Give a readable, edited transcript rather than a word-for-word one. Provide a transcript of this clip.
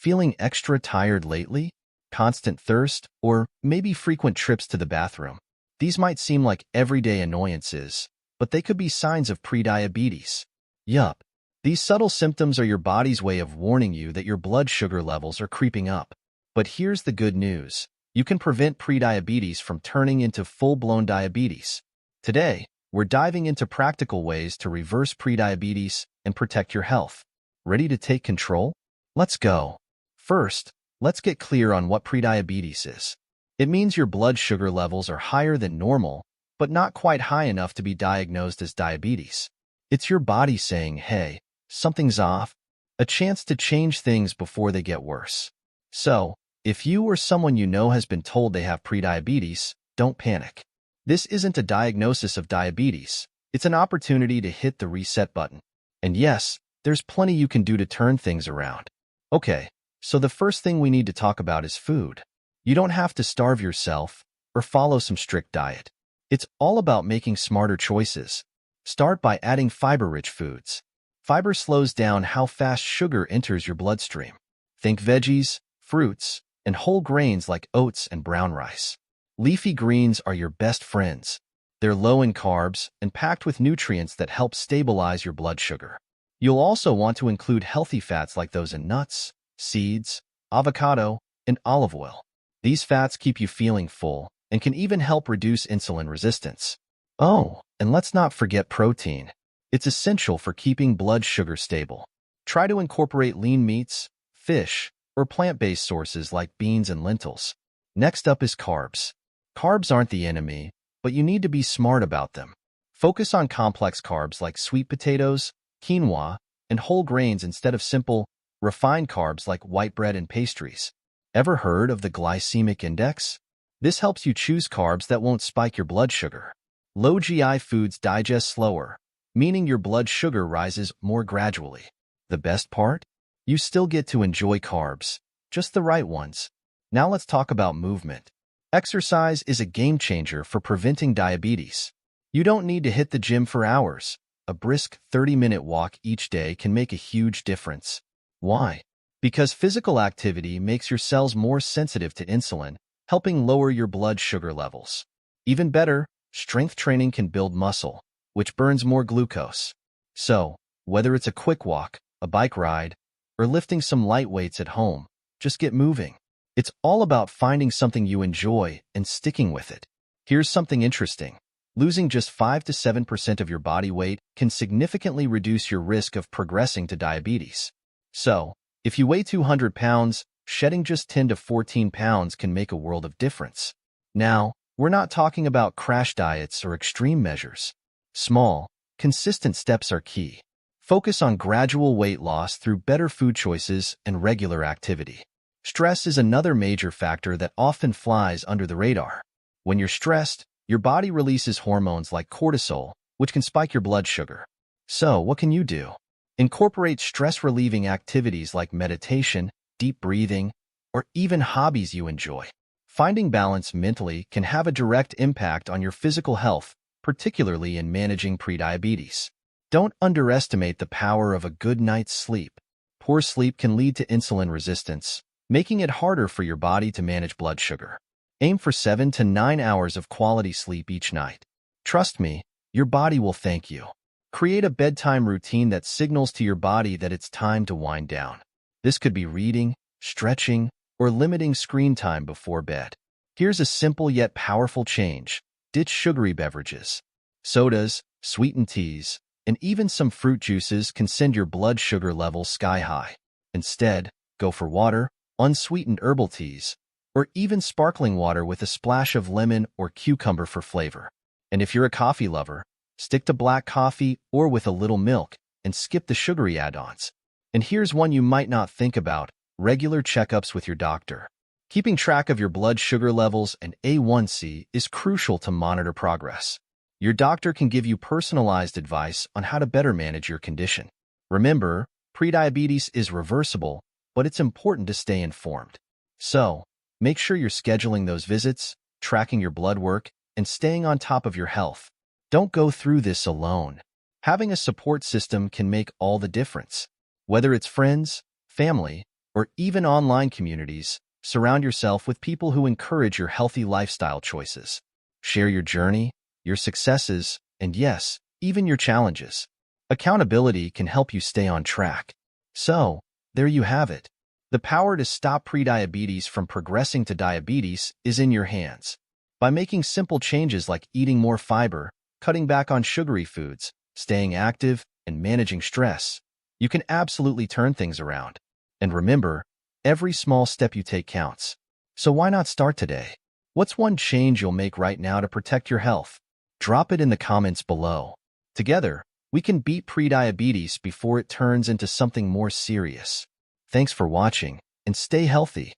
Feeling extra tired lately? Constant thirst? Or maybe frequent trips to the bathroom? These might seem like everyday annoyances, but they could be signs of prediabetes. Yup. These subtle symptoms are your body's way of warning you that your blood sugar levels are creeping up. But here's the good news. You can prevent prediabetes from turning into full-blown diabetes. Today, we're diving into practical ways to reverse prediabetes and protect your health. Ready to take control? Let's go. First, let's get clear on what prediabetes is. It means your blood sugar levels are higher than normal, but not quite high enough to be diagnosed as diabetes. It's your body saying, hey, something's off, a chance to change things before they get worse. So, if you or someone you know has been told they have prediabetes, don't panic. This isn't a diagnosis of diabetes. It's an opportunity to hit the reset button. And yes, there's plenty you can do to turn things around. Okay, so the first thing we need to talk about is food. You don't have to starve yourself or follow some strict diet. It's all about making smarter choices. Start by adding fiber-rich foods. Fiber slows down how fast sugar enters your bloodstream. Think veggies, fruits, and whole grains like oats and brown rice. Leafy greens are your best friends. They're low in carbs and packed with nutrients that help stabilize your blood sugar. You'll also want to include healthy fats like those in nuts, seeds, avocado, and olive oil. These fats keep you feeling full and can even help reduce insulin resistance. Oh, and let's not forget protein. It's essential for keeping blood sugar stable. Try to incorporate lean meats, fish, or plant-based sources like beans and lentils. Next up is carbs. Carbs aren't the enemy, but you need to be smart about them. Focus on complex carbs like sweet potatoes, quinoa, and whole grains instead of simple, refined carbs like white bread and pastries. Ever heard of the glycemic index? This helps you choose carbs that won't spike your blood sugar. Low GI foods digest slower, meaning your blood sugar rises more gradually. The best part? You still get to enjoy carbs, just the right ones. Now let's talk about movement. Exercise is a game changer for preventing diabetes. You don't need to hit the gym for hours. A brisk 30-minute walk each day can make a huge difference. Why? Because physical activity makes your cells more sensitive to insulin, helping lower your blood sugar levels. Even better, strength training can build muscle, which burns more glucose. So, whether it's a quick walk, a bike ride, or lifting some light weights at home, just get moving. It's all about finding something you enjoy and sticking with it. Here's something interesting. Losing just 5 to 7% of your body weight can significantly reduce your risk of progressing to diabetes. So, if you weigh 200 pounds, shedding just 10 to 14 pounds can make a world of difference. Now, we're not talking about crash diets or extreme measures. Small, consistent steps are key. Focus on gradual weight loss through better food choices and regular activity. Stress is another major factor that often flies under the radar. When you're stressed, your body releases hormones like cortisol, which can spike your blood sugar. So, what can you do? Incorporate stress-relieving activities like meditation, deep breathing, or even hobbies you enjoy. Finding balance mentally can have a direct impact on your physical health, particularly in managing prediabetes. Don't underestimate the power of a good night's sleep. Poor sleep can lead to insulin resistance, making it harder for your body to manage blood sugar. Aim for 7 to 9 hours of quality sleep each night. Trust me, your body will thank you. Create a bedtime routine that signals to your body that it's time to wind down. This could be reading, stretching, or limiting screen time before bed. Here's a simple yet powerful change. Ditch sugary beverages. Sodas, sweetened teas, and even some fruit juices can send your blood sugar levels sky high. Instead, go for water, unsweetened herbal teas, or even sparkling water with a splash of lemon or cucumber for flavor. And if you're a coffee lover, stick to black coffee or with a little milk and skip the sugary add-ons. And here's one you might not think about: regular checkups with your doctor. Keeping track of your blood sugar levels and A1C is crucial to monitor progress. Your doctor can give you personalized advice on how to better manage your condition. Remember, prediabetes is reversible, but it's important to stay informed. So, make sure you're scheduling those visits, tracking your blood work, and staying on top of your health. Don't go through this alone. Having a support system can make all the difference. Whether it's friends, family, or even online communities, surround yourself with people who encourage your healthy lifestyle choices. Share your journey, your successes, and yes, even your challenges. Accountability can help you stay on track. So, there you have it. The power to stop prediabetes from progressing to diabetes is in your hands. By making simple changes like eating more fiber, cutting back on sugary foods, staying active, and managing stress, you can absolutely turn things around. And remember, every small step you take counts. So why not start today? What's one change you'll make right now to protect your health? Drop it in the comments below. Together, we can beat prediabetes before it turns into something more serious. Thanks for watching, and stay healthy.